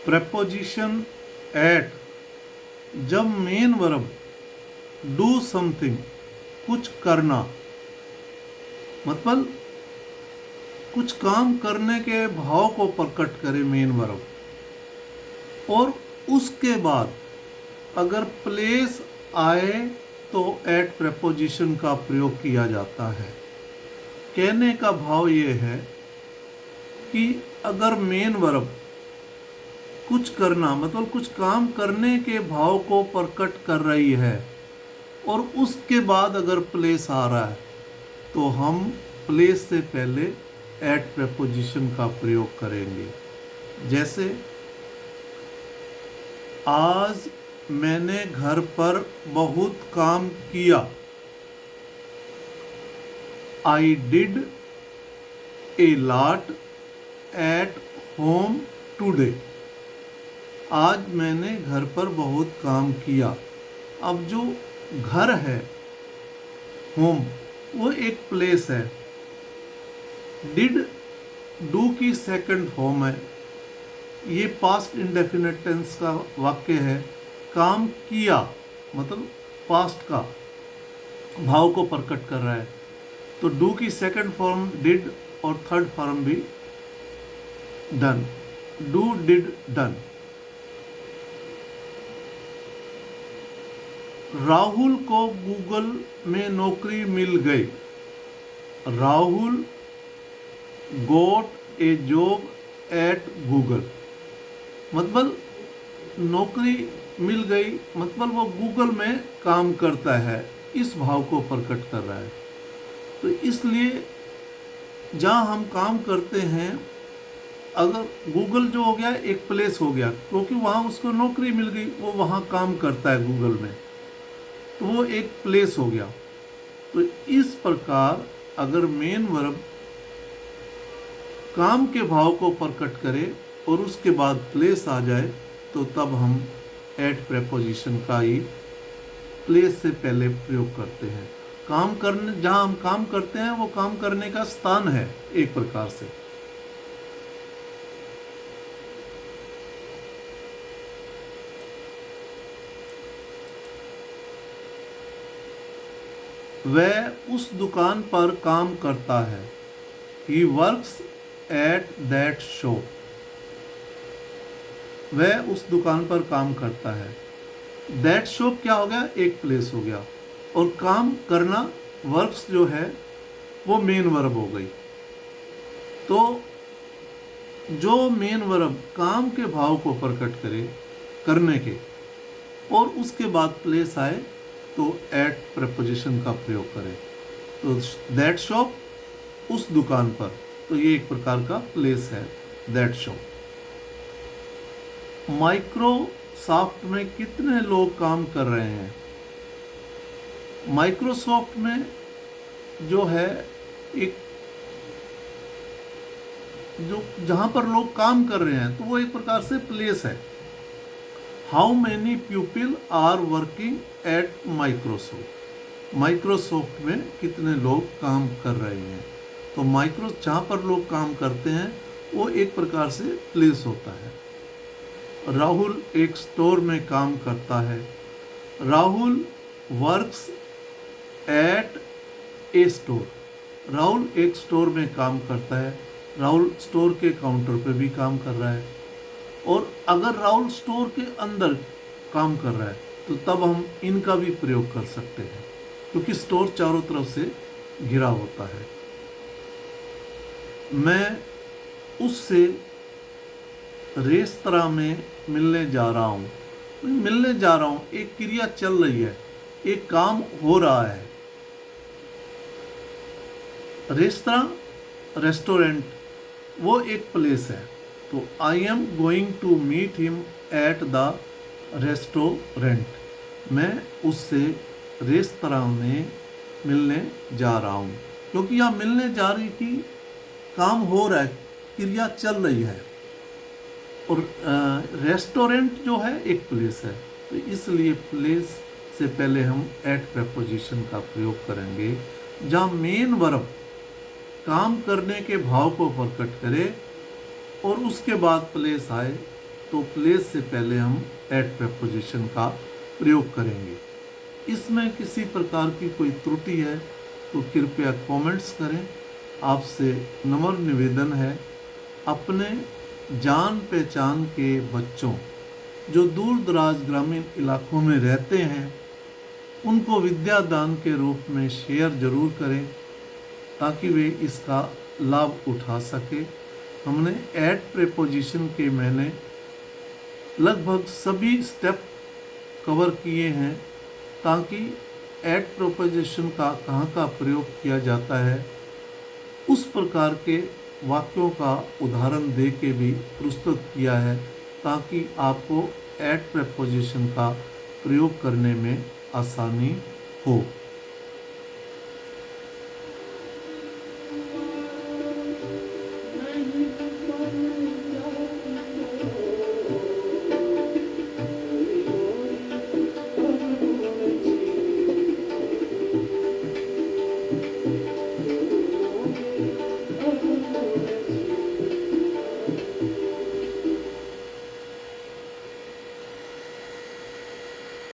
Preposition eight, जब main verb do something, कुछ करना, मतलब कुछ काम करने के भाव को प्रकट करे मेन वर्ब, और उसके बाद अगर प्लेस आए तो एट प्रेपोजिशन का प्रयोग किया जाता है। कहने का भाव ये है कि अगर मेन वर्ब कुछ करना मतलब कुछ काम करने के भाव को प्रकट कर रही है और उसके बाद अगर प्लेस आ रहा है तो हम प्लेस से पहले एट प्रेपोजिशन का प्रयोग करेंगे। जैसे आज मैंने घर पर बहुत काम किया, I did a lot at home today. आज मैंने घर पर बहुत काम किया। अब जो घर है, होम, वो एक प्लेस है। डिड डू की सेकंड फॉर्म है। ये पास्ट इंडेफिनिट टेंस का वाक्य है। काम किया मतलब पास्ट का भाव को प्रकट कर रहा है, तो डू की सेकंड फॉर्म डिड और थर्ड फॉर्म भी done. Do did done. Rahul को गूगल में नौकरी मिल गई। राहुल गोट ए जॉब एट गूगल, मतलब नौकरी मिल गई, मतलब वो गूगल में काम करता है, इस भाव को प्रकट कर रहा है। तो इसलिए जहाँ हम काम करते हैं, अगर गूगल जो हो गया एक प्लेस हो गया, क्योंकि वहाँ उसको नौकरी मिल गई, वो वहाँ काम करता है गूगल में, तो वो एक प्लेस हो गया। तो इस प्रकार अगर मेन वर्ब काम के भाव को प्रकट करे और उसके बाद प्लेस आ जाए तो तब हम एट प्रेपोजिशन का ही प्लेस से पहले प्रयोग करते हैं। काम करने, जहाँ हम काम करते हैं वो काम करने का स्थान है एक प्रकार से। वह उस दुकान पर काम करता है। He works at that shop. वह उस दुकान पर काम करता है। That shop क्या हो गया? एक प्लेस हो गया। और काम करना, वर्क्स जो है वो मेन वर्ब हो गई। तो जो मेन वर्ब काम के भाव को प्रकट करे, करने के, और उसके बाद प्लेस आए तो एट प्रपोजिशन का प्रयोग करें। तो दैट शॉप, उस दुकान पर, तो ये एक प्रकार का प्लेस है दैट शॉप। माइक्रोसॉफ्ट में कितने लोग काम कर रहे हैं? माइक्रोसॉफ्ट में जो है एक, जो जहां पर लोग काम कर रहे हैं, तो वो एक प्रकार से प्लेस है। How many people are working at Microsoft? Microsoft में कितने लोग काम कर रहे हैं? तो जहाँ पर लोग काम करते हैं वो एक प्रकार से प्लेस होता है। राहुल एक स्टोर में काम करता है। Rahul works at A store. Rahul एक स्टोर में काम करता है। राहुल स्टोर के काउंटर पे भी काम कर रहा है। और अगर राहुल स्टोर के अंदर काम कर रहा है तो तब हम इनका भी प्रयोग कर सकते हैं, क्योंकि स्टोर चारों तरफ से घिरा होता है। मैं उससे रेस्तरां में मिलने जा रहा हूँ। मिलने जा रहा हूँ, एक क्रिया चल रही है, एक काम हो रहा है। रेस्तरां, रेस्टोरेंट, वो एक प्लेस है। तो I am going to meet him at the restaurant. मैं उससे रेस्तरां में मिलने जा रहा हूँ, क्योंकि यहाँ मिलने जा रही थी, काम हो रहा है, क्रिया चल रही है। और रेस्टोरेंट जो है एक प्लेस है, तो इसलिए प्लेस से पहले हम एट प्रेपोजिशन का प्रयोग करेंगे। जहाँ मेन वर्ब काम करने के भाव को प्रकट करे और उसके बाद प्लेस आए तो प्लेस से पहले हम एट प्रेपोजिशन का प्रयोग करेंगे। इसमें किसी प्रकार की कोई त्रुटि है तो कृपया कमेंट्स करें। आपसे नम्र निवेदन है, अपने जान पहचान के बच्चों जो दूर दराज ग्रामीण इलाकों में रहते हैं उनको विद्या दान के रूप में शेयर जरूर करें ताकि वे इसका लाभ उठा सके। हमने एट प्रेपोजिशन के मैंने लगभग सभी स्टेप कवर किए हैं ताकि एट प्रेपोजिशन का कहाँ का प्रयोग किया जाता है उस प्रकार के वाक्यों का उदाहरण दे के भी प्रस्तुत किया है ताकि आपको एट प्रेपोजिशन का प्रयोग करने में आसानी हो।